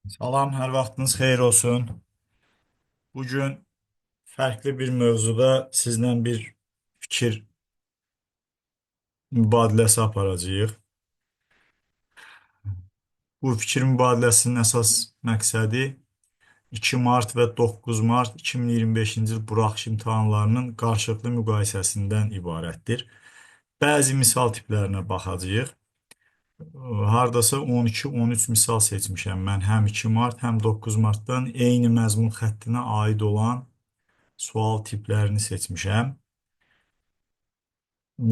Salam, hər vaxtınız xeyir olsun. Bugün fərqli bir mövzuda sizlə bir fikir mübadiləsi aparacağıq. Bu fikir mübadiləsinin əsas məqsədi 2 mart və 9 mart 2025-ci il buraxılış imtahanlarının qarşılıqlı müqayisəsindən ibarətdir. Bəzi misal tiplərinə baxacağıq. Hardasa 12-13 misal seçmişəm mən həm 2 mart, həm 9 martdan eyni məzmun xəttinə aid olan sual tiplərini seçmişəm.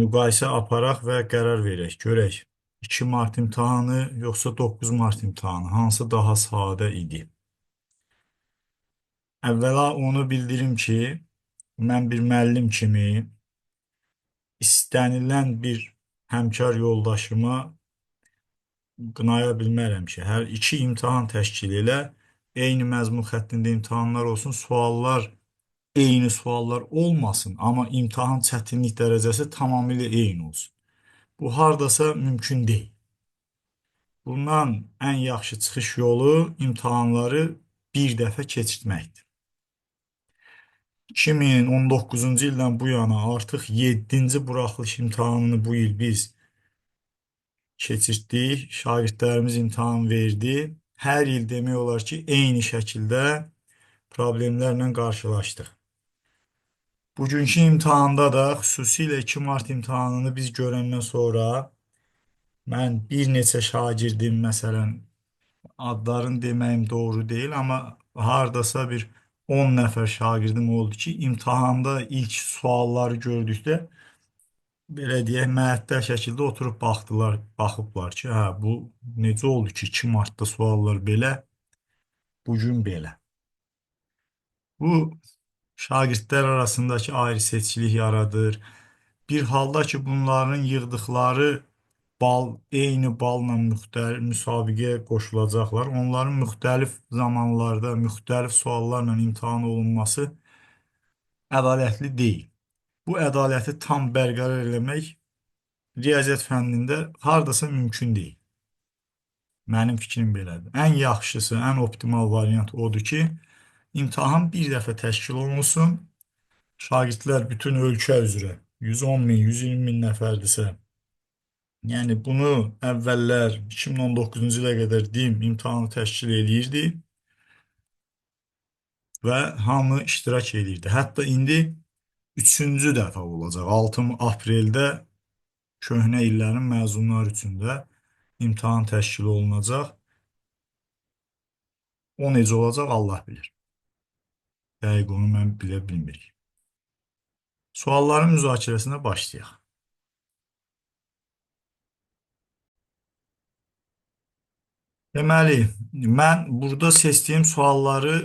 Müqayisə aparaq və qərar verək. Görək, 2 mart imtahanı yoxsa 9 mart imtahanı hansı daha sadə idi? Əvvəla onu bildirim ki, mən bir müəllim kimi istənilən bir həmkar yoldaşıma qınaya bilmərəm ki, hər iki imtahan təşkil elə, eyni məzmun xəttində imtahanlar olsun, suallar eyni suallar olmasın, amma imtahan çətinlik dərəcəsi tamamilə eyni olsun. Bu hardasa mümkün deyil. Bundan ən yaxşı çıxış yolu imtahanları bir dəfə keçirtməkdir. 2019-cu ildən bu yana artıq 7-ci buraxılış imtahanını bu il biz keçirtdik. Şagirdlərimiz imtahan verdi. Hər il demək olar ki, eyni şəkildə problemlərlə qarşılaşdıq. Bugünkü imtahanda da xüsusilə 2 mart imtahanını biz görəndən sonra mən bir neçə şagirdim, məsələn, adlarını deməyim doğru deyil, amma hardasa bir 10 nəfər şagirdim oldu ki, imtahanda ilk sualları gördükdə belə deyək, məəttəl şəkildə oturub baxıblar ki, hə, bu necə oldu ki, 2 martda suallar belə, bugün belə. Bu şagirdlər arasındakı ayrı-seçkilik yaradır. Bir halda ki, bunların yığdıqları eyni balla müsabiqəyə qoşulacaqlar. Onların müxtəlif zamanlarda, müxtəlif suallarla imtahan olunması ədalətli deyil. Bu ədaləti tam bərqərar eləmək riyaziyyat fənnində hardasa mümkün deyil. Mənim fikrim belədir. Ən yaxşısı, ən optimal variant odur ki, imtahan bir dəfə təşkil olunsun. Şagirdlər bütün ölkə üzrə 110 min, 120 min nəfərdirsə, yəni bunu əvvəllər 2019-cu ilə qədər deyim, imtahanı təşkil eləyirdi və hamı iştirak eləyirdi. Hətta indi 3-cü dəfə olacaq. 6 apreldə köhnə illərin məzunları üçün də imtahan təşkil olunacaq. O necə olacaq Allah bilir. Dəqiq onu mən bilə bilmirik. Sualların müzakirəsinə başlayaq. Deməli, mən burada seçdiyim sualları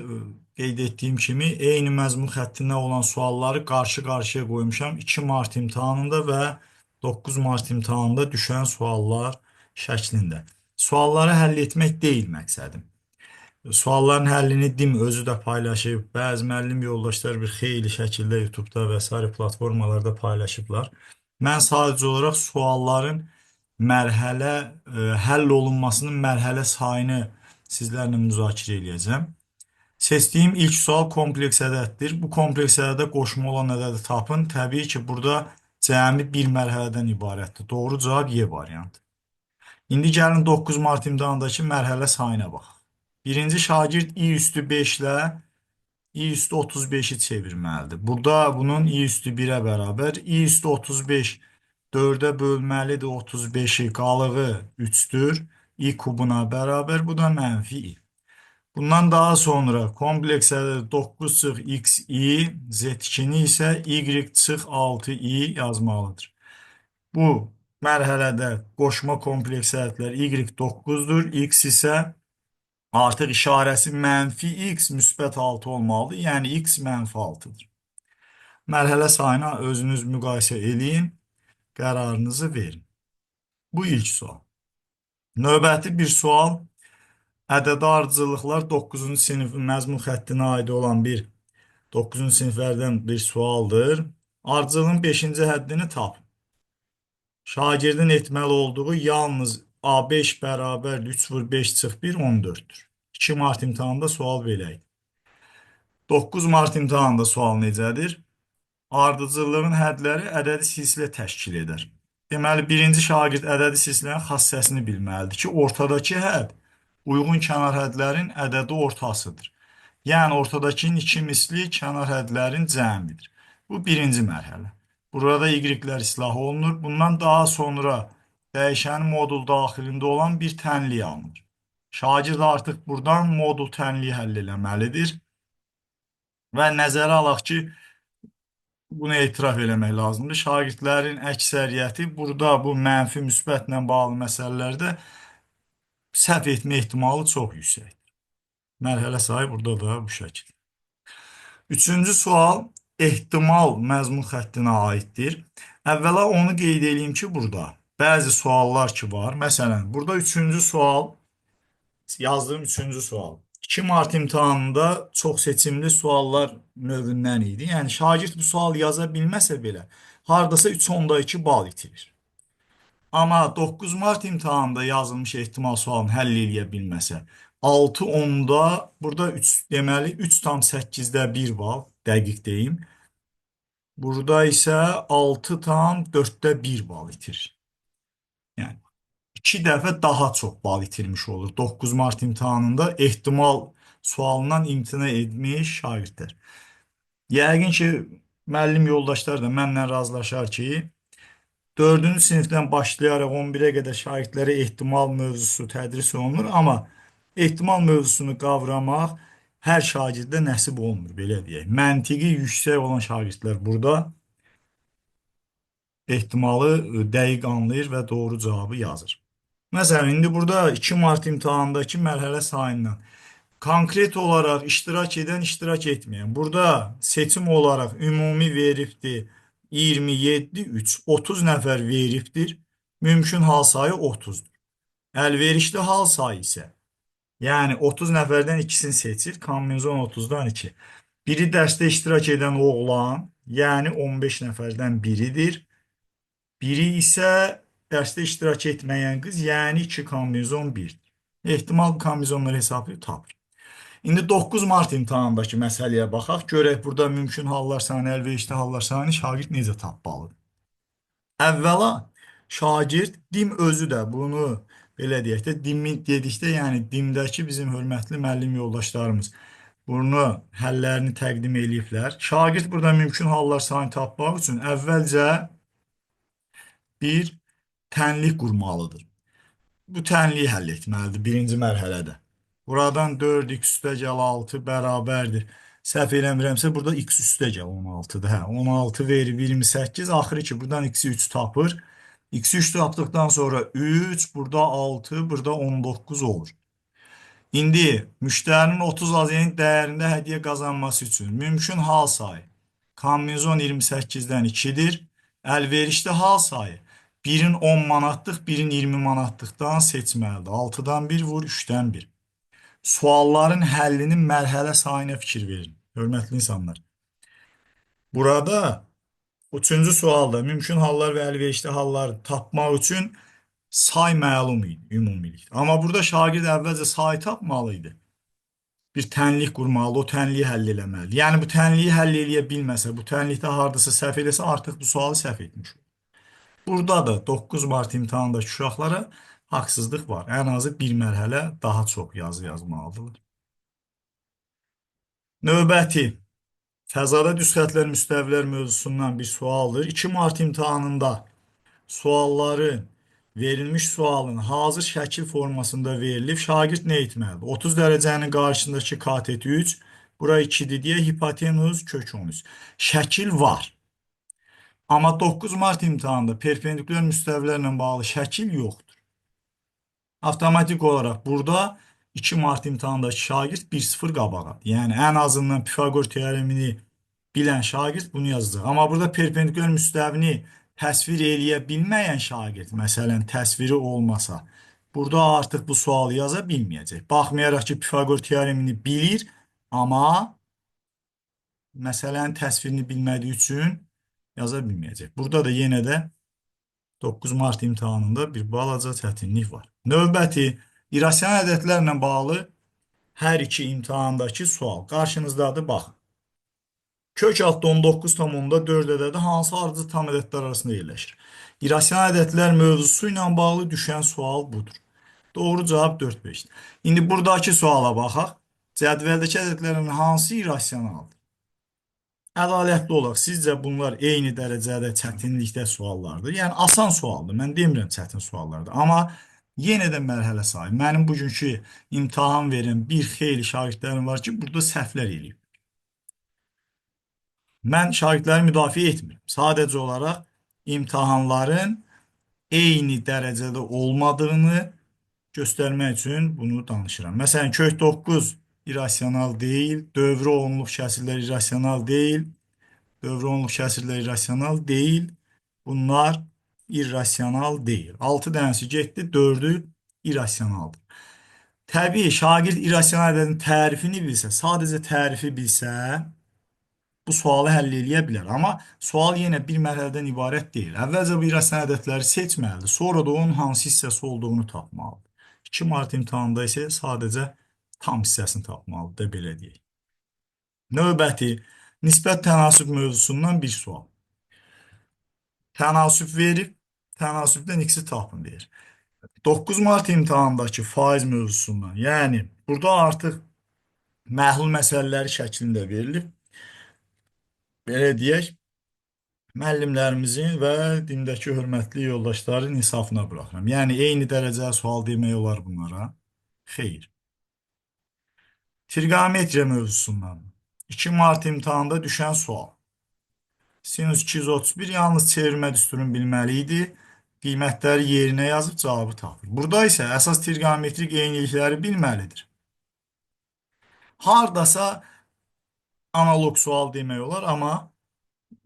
qeyd etdiyim kimi eyni məzmun xəttində olan sualları qarşı-qarşıya qoymuşam. 2 mart imtahanında və 9 mart imtahanında düşən suallar şəklində. Sualları həll etmək deyil məqsədim. Sualların həllini DİM özü də paylaşıb, bəzi müəllim yoldaşlar bir xeyli şəkildə YouTube'da və sair platformalarda paylaşıblar. Mən sadəcə olaraq sualların həll olunmasının mərhələ sayını sizlərlə müzakirə edəcəm. Seçdiyim ilk sual kompleks ədəddir. Bu kompleks ədədə qoşma olan ədədi tapın. Təbii ki, burada cəmi bir mərhələdən ibarətdir. Doğru cavab Y variantı. İndi gəlin 9 mart imtahandakı mərhələ sayına baxaq. Birinci şagird i üstü 5 ilə i üstü 35-i çevirməlidir. Burada bunun i üstü 1-ə bərabər. i üstü 35 4-ə bölməlidir 35-i, qalığı 3-dür. i kubuna bərabər, bu da mənfi i. Bundan daha sonra kompleks ədədi 9 çıx xi, z2-ni isə y çıx 6i yazmalıdır. Bu mərhələdə qoşma kompleks ədədlər y9-dur, x isə artıq işarəsi mənfi x müsbət 6 olmalıdır, yəni x mənfi 6-dır. Mərhələ sayına özünüz müqayisə eləyin, qərarınızı verin. Bu ilk sual. Növbəti bir sual, ədədi ardıcıllıqlar 9-cu sinif məzmun xəttinə aid olan 9-cu siniflərdən bir sualdır. Ardıcılığın 5-ci həddini tapın. Şagirdin etməli olduğu yalnız A5 bərabər 3 vur 5 çıx 1, 14-dür. 2 mart imtahanında sual belə idi. 9 mart imtahanında sual necədir? Ardıcıllığın hədləri ədədi silsilə təşkil edər. Deməli, birinci şagird ədədi silsilənin xassəsini bilməlidir ki, ortadakı hədd uyğun kənar hədlərin ədədi ortasıdır. Yəni, ortadakının 2 misli kənar hədlərin cəmidir. Bu birinci mərhələ. Burada y-lər islah olunur. Bundan daha sonra dəyişənin modul daxilində olan bir tənliyi alınır. Şagird artıq buradan modul tənliyi həll eləməlidir. Və nəzərə alaq ki, bunu etiraf eləmək lazımdır. Şagirdlərin əksəriyyəti burada bu mənfi müsbətlə bağlı məsələlərdə səhv etmə ehtimalı çox yüksəkdir. Mərhələ sayı burada da bu şəkildə. Üçüncü sual ehtimal məzmun xəttinə aiddir. Əvvəla onu qeyd edeyim ki, burada bəzi suallar ki var. Məsələn, burada üçüncü sual, yazdığım üçüncü sual. 2 mart imtahanında çox seçimli suallar növündən idi. Yəni, şagird bu sual yaza bilməsə belə, hardasa 3.2 bal itirir. Amma 9 mart imtahanında yazılmış ehtimal sualını həll eləyə bilməsə, 6.10'da burada 3, deməli 3,8'də 1 bal, dəqiq deyim. Burada isə 6,4'də 1 bal itirir. Yəni 2 dəfə daha çox bal itirmiş olur 9 mart imtahanında ehtimal sualından imtina etmiş şagirdlər. Yəqin ki, müəllim yoldaşlar da mənlə razılaşar ki, 4-cü sinifdən başlayaraq 11-ə qədər şagirdlərə ehtimal mövzusu tədris olunur, amma ehtimal mövzusunu qavramaq hər şagirdə nəsib olmur, belə deyək. Məntiqi yüksək olan şagirdlər burada ehtimalı dəqiq anlayır və doğru cavabı yazır. Məsələn, indi burada 2 mart imtahanındakı mərhələ sayından konkret olaraq iştirak edən, iştirak etməyən. Burada seçim olaraq ümumi veribdir 27, 3, 30 nəfər veribdir. Mümkün hal sayı 30'dur. Əlverişli hal sayı isə, yəni 30 nəfərdən ikisini seçir, kombinizon 30'dan 2. Biri dərsdə iştirak edən oğlan, yəni 15 nəfərdən biridir. Biri isə dərsdə iştirak etməyən qız, yəni 2 kombinizon 1'dir. Ehtimal bu kombinizonları hesablayıb tapır. İndi 9 mart imtahanındakı məsələyə baxaq. Görək burada mümkün hallar sayını, əlverişli hallar sayını şagird necə tapmalıdır. Əvvəla şagird dim özü də bunu belə deyək də dimi dedikdə, yəni dimdəki bizim hörmətli müəllim yoldaşlarımız bunu həllərini təqdim ediblər. Şagird burada mümkün hallar sayını tapmaq üçün əvvəlcə bir tənlik qurmalıdır. Bu tənliyi həll etməlidir birinci mərhələdə. Buradan 4x üstəgəl 6 bərabərdir. Səhv eləmirəmsə burada x üstəgəl 16'dır. Hə, 16 verir 28. Axırı ki, buradan x-i 3 tapır. X-i 3 tapdıqdan sonra 3, burada 6, burada 19 olur. İndi müştərinin 30 azinin dəyərində hədiyyə qazanması üçün mümkün hal sayı kombinizon 28'dən 2'dir. Əlverişli hal sayı birin 10 manatlıq, birin 20 manatlıqdan seçməlidir. 6'dan 1 vur, 3'dən 1. Sualların həllinin mərhələ sayına fikir verin, hörmətli insanlar. Burada 3-cü sualda mümkün hallar və əlverişli halları tapmaq üçün say məlum idi, ümumilik. Amma burada şagird əvvəlcə say tapmalıydı. Bir tənlik qurmalı, o tənliyi həll eləməli. Yəni bu tənliyi həll eləyə bilməsə, bu tənlikdə hardasa səhv eləsə, artıq bu sualı səhv etmiş olur. Burada da 9 mart imtahanındakı uşaqlara haqsızlıq var. Ən azı bir mərhələ daha çox yazı yazmalıdırlar. Növbəti fəzada düz xətlər müstəvilər mövzusundan bir sualdır. 2 mart imtahanında sualların verilmiş sualın hazır şəkil formasında verilib. Şagird nə etməlidir? 30 dərəcənin qarşısındakı katet 3, bura 2'dir deyə hipotenuz kök 13. Şəkil var. Amma 9 mart imtahanında perpendikülər müstəvilərlə bağlı şəkil yoxdur. Avtomatik olaraq burada 2 mart imtahanındakı şagird 1-0 qabağadır. Yəni ən azından Pifagor teoremini bilən şagird bunu yazacaq. Amma burada perpendikülər müstəvini təsvir eləyə bilməyən şagird, məsələn təsviri olmasa, burada artıq bu sualı yaza bilməyəcək. Baxmayaraq ki, Pifagor teoremini bilir, amma məsələn təsvirini bilmədiyi üçün yaza bilməyəcək. Burada da yenə də 9 mart imtahanında bir balaca çətinlik var. Növbəti irrasional ədədlərlə bağlı Hər iki imtahandakı sual. Qarşınızdadır, baxın. Kök altı 19,4 ədədi hansı ardıcıl tam ədədlər arasında yerləşir? İrrasional ədədlər mövzusu ilə bağlı düşən sual budur. Doğru cavab 4-5. İndi buradakı suala baxaq. Cədvəldəki ədədlərin hansı irrasionaldır? Ədalətli olaq. Sizcə bunlar eyni dərəcədə çətinlikdə suallardır. Yəni asan sualdır. Mən demirəm çətin suallardır. Amma yenə də mərhələ sayı. Mənim bugünkü imtahan verən bir xeyli şagirdlərim var ki, burada səhvlər eləyib. Mən şagirdləri müdafiə etmirəm. Sadəcə olaraq imtahanların eyni dərəcədə olmadığını göstərmək üçün bunu danışıram. Məsələn, kök 9 irrasional deyil, dövrə onluq kəsirlər irrasional deyil, dövrə onluq kəsirlər irrasional deyil, bunlar irrasional deyil. 6 dənəsi getdi, 4-ü irrasionaldır. Təbii, şagird irrasional ədədin tərifini bilsə, sadəcə tərifi bilsə, bu sualı həll eləyə bilər. Amma sual yenə bir mərhələdən ibarət deyil. Əvvəlcə bu irrasional ədədləri seçməlidir. Sonra da onun hansı hissəsi olduğunu tapmalıdır. 2 mart imtahanında isə sadəcə tam hissəsini tapmalıdır, da belə deyək. Növbəti nisbət tənasüb mövzusundan bir sual. Tənasüb verib, tənasübdən x-i tapın deyir. 9 mart imtahandakı faiz mövzusundan, yəni burada artıq məhlul məsələləri şəklində verilib. Belə deyək, müəllimlərimizin və dindəki hörmətli yoldaşların insafına buraxıram. Yəni, eyni dərəcəli sual demək olar bunlara. Xeyr. Trigonometriya mövzusundan 2 mart imtahanda düşən sual. Sinus 231 yalnız çevirmə düsturunu bilməli idi. Qiymətləri yerinə yazıb cavabı tapır. Burada isə əsas trigonometrik eynilikləri bilməlidir. Hardasa analog sual demək olar, amma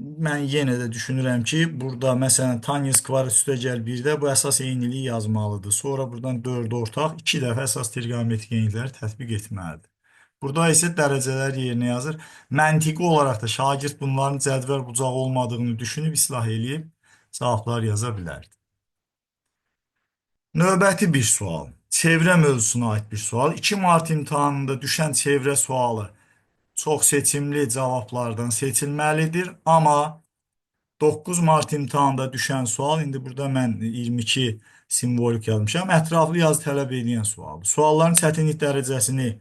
mən yenə də düşünürəm ki, burada məsələn tangens kvadrat üstə gəl 1-də bu əsas eyniliyi yazmalıdır. Sonra buradan 4 ortaq 2 dəfə əsas trigonometrik eynilikləri tətbiq etməlidir. Burada isə dərəcələr yerinə yazır. Məntiqi olaraq da şagird bunların cədvəl bucağı olmadığını düşünüb islah eləyib cavablar yaza bilərdi. Növbəti bir sual. Çevrə mövzusuna aid bir sual. 2 mart imtahanında düşən çevrə sualı çox seçimli cavablardan seçilməlidir. Amma 9 mart imtahanında düşən sual, indi burada mən 22 simvolik yazmışam, ətraflı yazı tələb edən sualdır. Sualların çətinlik dərəcəsini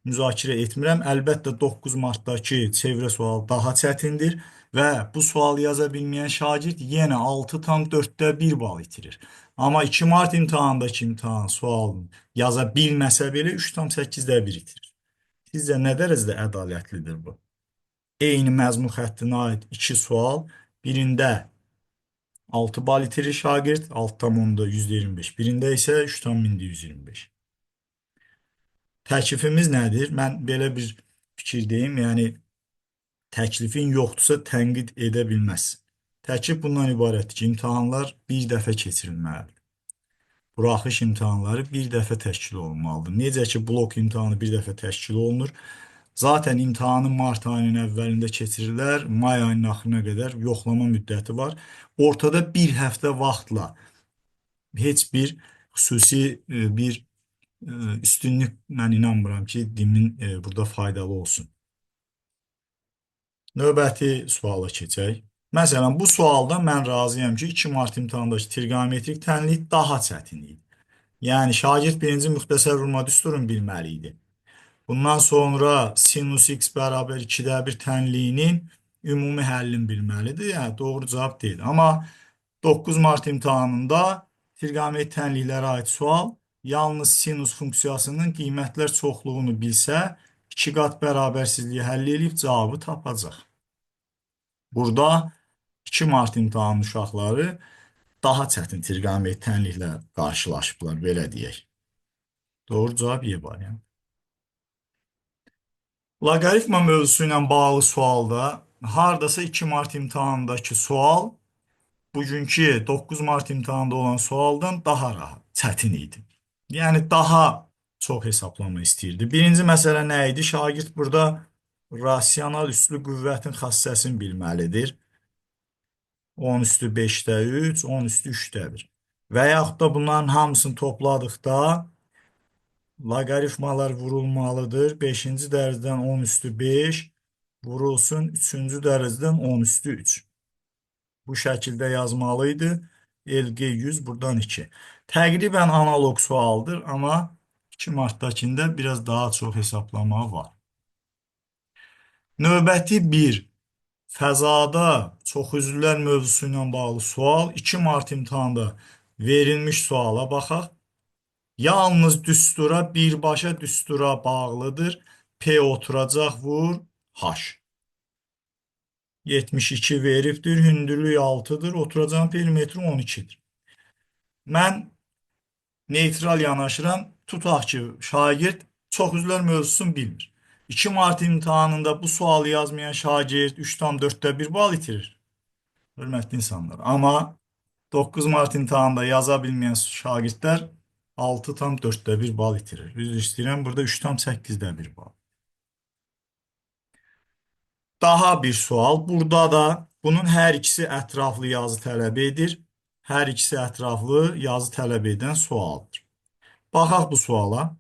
müzakirə etmirəm. Əlbəttə 9 martdakı çevrə sualı daha çətindir və bu sualı yaza bilməyən şagird yenə 6,4-də 1 bal itirir. Amma 2 mart imtahandakı imtahan sualını yaza bilməsə belə 3,8-də 1 itirir. Sizcə nə dərəcədə ədalətlidir bu? Eyni məzmun xəttinə aid 2 sual, birində 6 bal itirir şagird, 6,25. Birində isə 3,125. Təklifimiz nədir? Mən belə bir fikirdeyim, yəni təklifin yoxdursa tənqid edə bilməz. Təklif bundan ibarətdir ki, imtahanlar bir dəfə keçirilməlidir. Buraxış imtahanları bir dəfə təşkil olunmalıdır. Necə ki, blok imtahanı bir dəfə təşkil olunur. Zaten imtahanı mart ayının əvvəlində keçirirlər, may ayının axırına qədər yoxlama müddəti var. Ortada bir həftə vaxtla heç bir xüsusi bir üstünlük mən inanmıram ki, dimin burada faydalı olsun. Növbəti suala keçək. Məsələn, bu sualda mən razıyam ki, 2 mart imtahandakı trigonometrik tənlik daha çətin idi. Yəni, şagird birinci müxtəsər vurma düsturunu bilməli idi. Bundan sonra sinus x bərabər 2-də 1 tənliyinin ümumi həllini bilməlidir. Yəni, doğru cavab deyil. Amma 9 mart imtahanında trigonometrik tənliklərə aid sual yalnız sinus funksiyasının qiymətlər çoxluğunu bilsə, 2 qat bərabərsizliyi həll edib cavabı tapacaq. Burada 2 mart imtahanı uşaqları daha çətin trigonometrik tənliklə qarşılaşıblar, belə deyək. Doğru cavab Y variantı. Loqaritma mövzusu ilə bağlı sualda hardasa 2 mart imtahanındakı sual bugünkü 9 mart imtahanında olan sualdan daha rahat, çətin idi. Yəni daha çox hesablama istəyirdi. Birinci məsələ nə idi? Şagird burada rasional üslü qüvvətin xassəsini bilməlidir. 10 üstü 5-də 3, 10 üstü 3-də 1. Və yaxud da bunların hamısını topladıqda Loqaritmalar vurulmalıdır. Beşinci dərəcədən 10 üstü 5 vurulsun üçüncü dərəcədən 10 üstü 3. Bu şəkildə yazmalıydı. LG 100 buradan 2. Təqribən analog sualdır, amma 2 martdakında biraz daha çox hesablama var. Növbəti bir fəzada çoxüzlülər mövzusu ilə bağlı sual. 2 mart imtahanda verilmiş suala baxaq. Yalnız düstura, birbaşa düstura bağlıdır. P oturacaq, vur, H. 72 veribdir, hündürlük 6'dır, oturacağın perimetri 12'dir. Mən neytral yanaşıram, tutaq ki, şagird çoxüzlülər mövzusunu bilmir. 2 mart imtahanında bu sualı yazmayan şagird 3,4 bal itirir. Hörmətli insanlar. Amma 9 mart imtahanında yaza bilməyən şagirdlər 6,4 bal itirir. Üzr istəyirəm, burada 3,8 bal. Daha bir sual. Burada da bunun hər ikisi ətraflı yazı tələb edir. Hər ikisi ətraflı yazı tələb edən sualdır. Baxaq bu suala.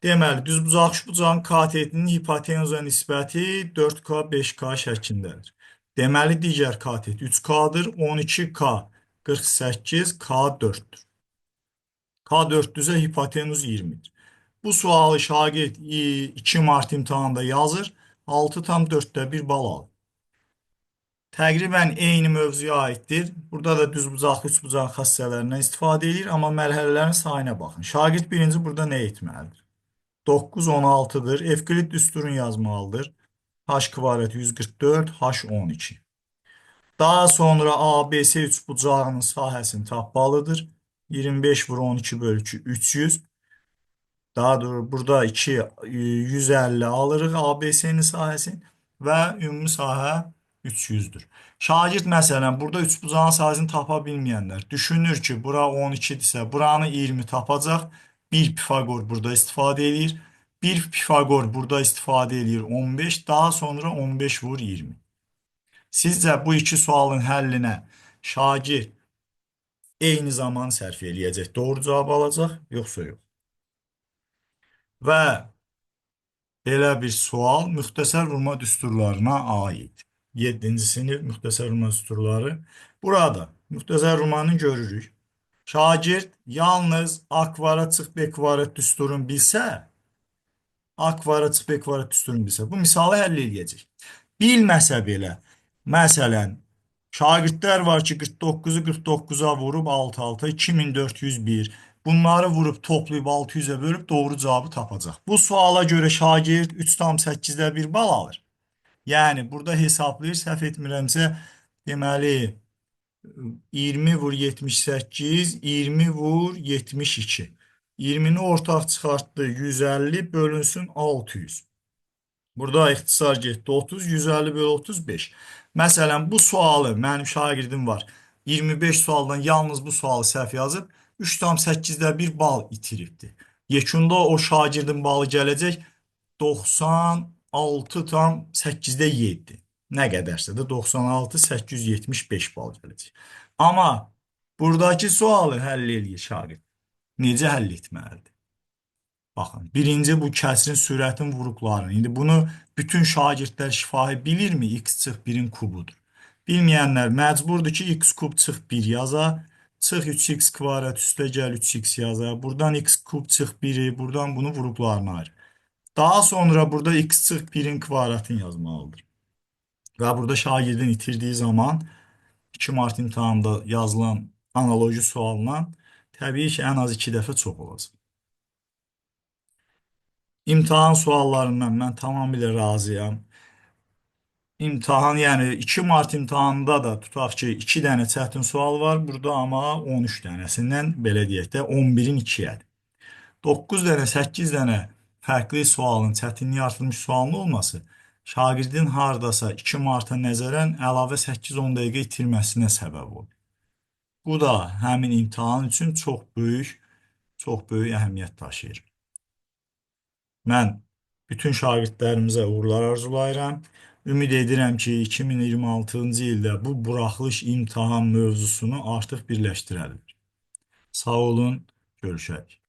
Deməli, düzbucaq şbucağın katetinin hipotenuza nisbəti 4K, 5K şəklindədir. Deməli, digər katet 3K-dır, 12K, 48, K4'dür. K400'e hipotenuz 20'dir. Bu sualı şagird 2 mart imtahanında yazır, 6,4 bal alır. Təqribən eyni mövzuya aiddir. Burada da düzbucaq, üçbucaq xassələrindən istifadə edir, amma mərhələlərin sayına baxın. Şagird birinci burada nə etməlidir? 9, 16'dır. Evklit düsturunu yazmalıdır. H kvadrat 144, H 12. Daha sonra ABC üçbucağının sahəsini tapmalıdır. 25 vur 12 bölü 2, 300. Daha doğrusu burada 2, 150 alırıq ABC'nin sahəsini və ümumi sahə 300'dür. Şagird məsələn burada üçbucağın sahəsini tapa bilməyənlər düşünür ki, bura 12'dirsə, buranı 20 tapacaq. Bir Pifagor burada istifadə edir. Bir Pifagor burada istifadə edir 15. Daha sonra 15 vur 20. Sizcə bu iki sualın həllinə şagird eyni zaman sərf eləyəcək, doğru cavab alacaq, yoxsa yox? Və belə bir sual müxtəsər vurma düsturlarına aid. 7-ci sinif müxtəsər vurma düsturları. Burada müxtəsər vurmanı görürük. Şagird yalnız A kvadrat çıx B kvadrat düsturunu bilsə, A kvadrat çıx B kvadrat düsturunu bilsə, bu misalı həll eləyəcək. Bilməsə belə, məsələn, şagirdlər var ki, 49'u 49'a vurub 6-6, 2401. Bunları vurub toplayıb 600'e bölüb doğru cavabı tapacaq. Bu suala görə şagird 3,8 bal alır. Yəni, burada hesablayır, səhv etmirəmsə, deməli, 20 vur 78, 20 vur 72. 20'ni ortaq çıxartdı, 150 bölünsün 600. Burada ixtisar getdi 30, 150 bölü 35. Məsələn, bu sualı mənim şagirdim var. 25 sualdan yalnız bu sualı səhv yazıb 3,8 bal itiribdi. Yekunda o şagirdin balı gələcək 96,8 Nə qədərsə də 96,875 bal gələcək. Amma buradakı sualı həll eləyir şagird. Necə həll etməlidir? Baxın, birinci bu kəsrin sürətin vuruqlarını. İndi bunu bütün şagirdlər şifahi bilirmi? X çıx 1'in kubudur. Bilməyənlər məcburdur ki, x kub çıx 1 yaza. Çıx 3x kvadrat üstə gəl 3x yaza. Buradan x kub çıx 1'i, buradan bunu vuruqlarına ayır. Daha sonra burada x çıx 1'in kvadratını yazmalıdır. Və burada şagirdin itirdiği zaman 2 mart imtahanında yazılan analoji sualından təbii ki, ən az 2 dəfə çox olacaq. İmtahan suallarından mən tamamilə razıyam. İmtahan, yəni 2 mart imtahanında da tutaq ki, 2 dənə çətin sual var burada, amma 13 dənəsindən belə deyək də 11'in 2'yədir. 9 dənə, 8 dənə fərqli sualın çətinliyi artırılmış sualın olması şagirdin hardasa 2 marta nəzərən əlavə 8-10 dəqiqə itirməsinə səbəb olur. Bu da həmin imtahan üçün çox böyük əhəmiyyət daşıyır. Mən bütün şagirdlərimizə uğurlar arzulayıram. Ümid edirəm ki, 2026-cı ildə bu buraxılış imtahan mövzusunu artıq birləşdirərik. Sağ olun, görüşək.